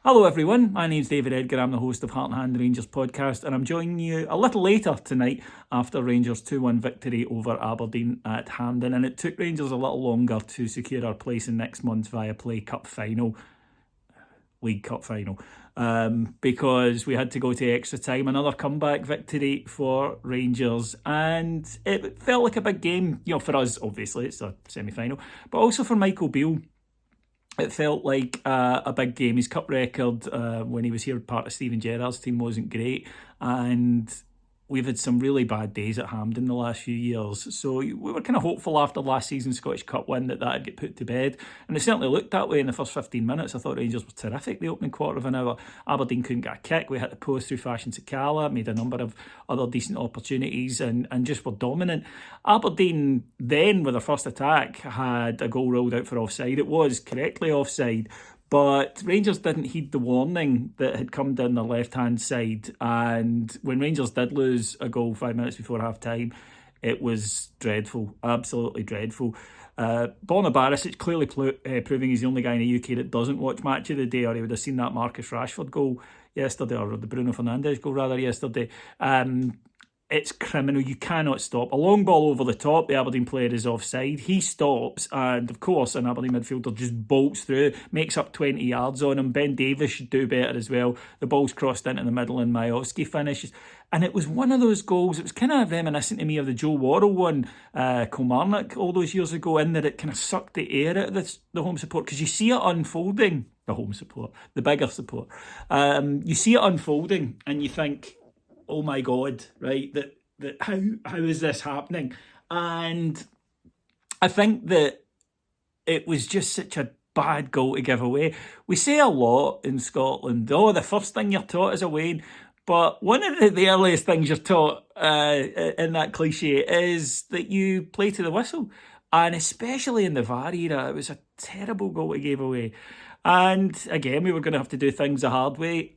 Hello everyone, my name's David Edgar, I'm the host of Heart and Hand Rangers podcast, and I'm joining you a little later tonight after Rangers' 2-1 victory over Aberdeen at Hampden, and it took Rangers a little longer to secure our place in next month's Viaplay Cup final, League Cup final, because we had to go to extra time. Another comeback victory for Rangers, and it felt like a big game, for us, obviously, it's a semi-final, but also for Michael Beale. It felt like a big game. His cup record when he was here part of Steven Gerrard's team wasn't great, and we've had some really bad days at Hampden the last few years. So we were kind of hopeful after last season's Scottish Cup win that that'd get put to bed, and it certainly looked that way in the first 15 minutes. I thought Rangers were terrific the opening quarter of an hour. Aberdeen couldn't get a kick. We hit the post through Fashion Sakala, made a number of other decent opportunities, and just were dominant. Aberdeen then, with their first attack, had a goal ruled out for offside. It was correctly offside, but Rangers didn't heed the warning that had come down the left-hand side. And when Rangers did lose a goal 5 minutes before half-time, it was dreadful, absolutely dreadful. Borna Barisic clearly proving he's the only guy in the UK that doesn't watch Match of the Day, or he would have seen that Marcus Rashford goal yesterday, or the Bruno Fernandes goal rather yesterday. It's criminal. You cannot stop. A long ball over the top, the Aberdeen player is offside. He stops, and of course, an Aberdeen midfielder just bolts through, makes up 20 yards on him. Ben Davies should do better as well. The ball's crossed into the middle, and Majowski finishes. And it was one of those goals, it was kind of reminiscent to me of the Joe Worrell one, Kilmarnock, all those years ago, in that it kind of sucked the air out of the home support, because you see it unfolding, the home support, the bigger support. You see it unfolding, and you think, oh my God, right, that how is this happening? And I think that it was just such a bad goal to give away. We say a lot in Scotland, the first thing you're taught is a Wayne, but one of the earliest things you're taught in that cliche is that you play to the whistle. And especially in the VAR era, it was a terrible goal to give away. And again, we were going to have to do things the hard way.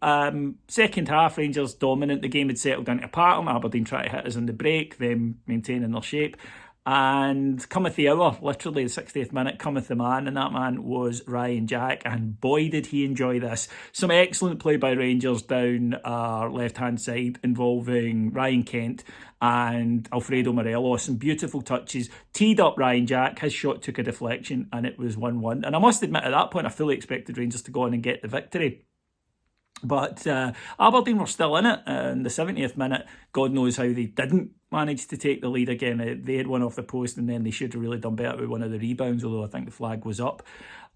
Second half, Rangers dominant. The game had settled into a pattern. Aberdeen tried to hit us in the break, them maintaining their shape. And cometh the hour, literally the 60th minute, cometh the man, and that man was Ryan Jack, and boy did he enjoy this. Some excellent play by Rangers down our left-hand side involving Ryan Kent and Alfredo Morelos. Some beautiful touches, teed up Ryan Jack, his shot took a deflection, and it was 1-1. And I must admit, at that point, I fully expected Rangers to go on and get the victory. But Aberdeen were still in it. In the 70th minute, God knows how they didn't manage to take the lead again. They had one off the post, and then they should have really done better with one of the rebounds, although I think the flag was up.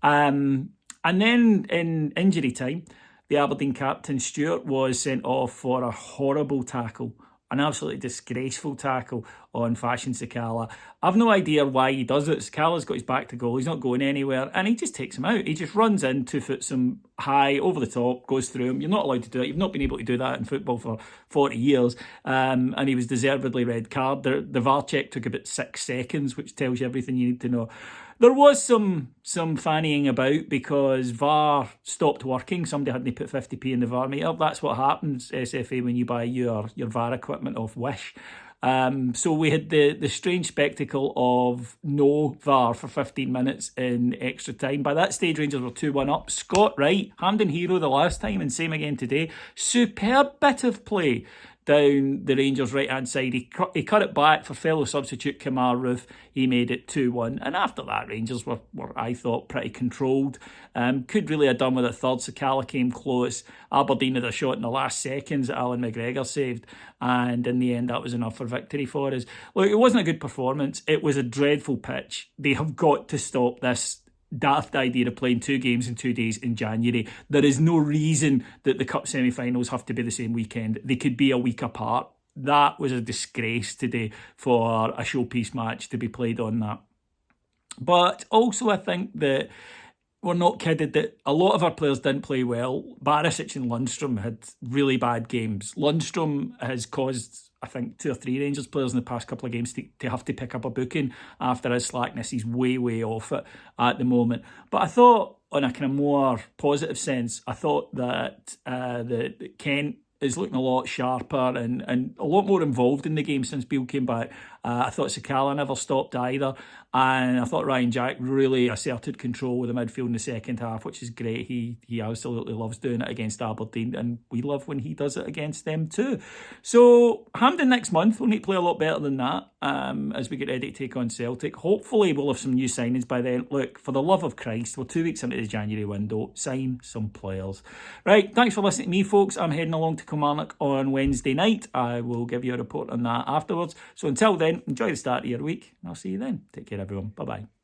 And then in injury time, the Aberdeen captain, Stewart, was sent off for a horrible tackle. An absolutely disgraceful tackle on Fashion Sakala. I've no idea why he does it. Sakala's got his back to goal. He's not going anywhere. And he just takes him out. He just runs in, 2 foot some high, over the top, goes through him. You're not allowed to do it. You've not been able to do that in football for 40 years. And he was deservedly red card. The VAR check took about 6 seconds, which tells you everything you need to know. There was some fannying about because VAR stopped working. Somebody hadn't put 50p in the VAR meter. That's what happens, SFA, when you buy your VAR equipment off Wish. So we had the strange spectacle of no VAR for 15 minutes in extra time. By that stage, Rangers were 2-1 up. Scott Wright, Hampden hero the last time, and same again today. Superb bit of play down the Rangers' right-hand side. He cut it back for fellow substitute Kamar Roof. He made it 2-1. And after that, Rangers were I thought, pretty controlled. Could really have done with a third. Sakala came close. Aberdeen had a shot in the last seconds that Alan McGregor saved. And in the end, that was enough for victory for us. Look, it wasn't a good performance. It was a dreadful pitch. They have got to stop this daft idea of playing 2 games in 2 days in January. There is no reason that the cup semi-finals have to be the same weekend. They could be a week apart. That was a disgrace today for a showpiece match to be played on that. But also I think that we're not kidded that a lot of our players didn't play well. Barisic and Lundstrom had really bad games. Lundstrom has caused, I think, 2 or 3 Rangers players in the past couple of games to have to pick up a booking after his slackness. He's way off it at the moment. But I thought, on a kind of more positive sense, I thought that Kent is looking a lot sharper and a lot more involved in the game since Beale came back. I thought Sakala never stopped either. And I thought Ryan Jack really asserted control with the midfield in the second half, which is great. He absolutely loves doing it against Aberdeen, and we love when he does it against them too. So Hampden next month, we'll need to play a lot better than that as we get ready to take on Celtic. Hopefully we'll have some new signings by then. Look, for the love of Christ, we're 2 weeks into the January window. Sign some players. Right, thanks for listening to me, folks. I'm heading along to Kilmarnock on Wednesday night. I will give you a report on that afterwards. So until then, enjoy the start of your week, and I'll see you then. Take care, everyone. Bye-bye.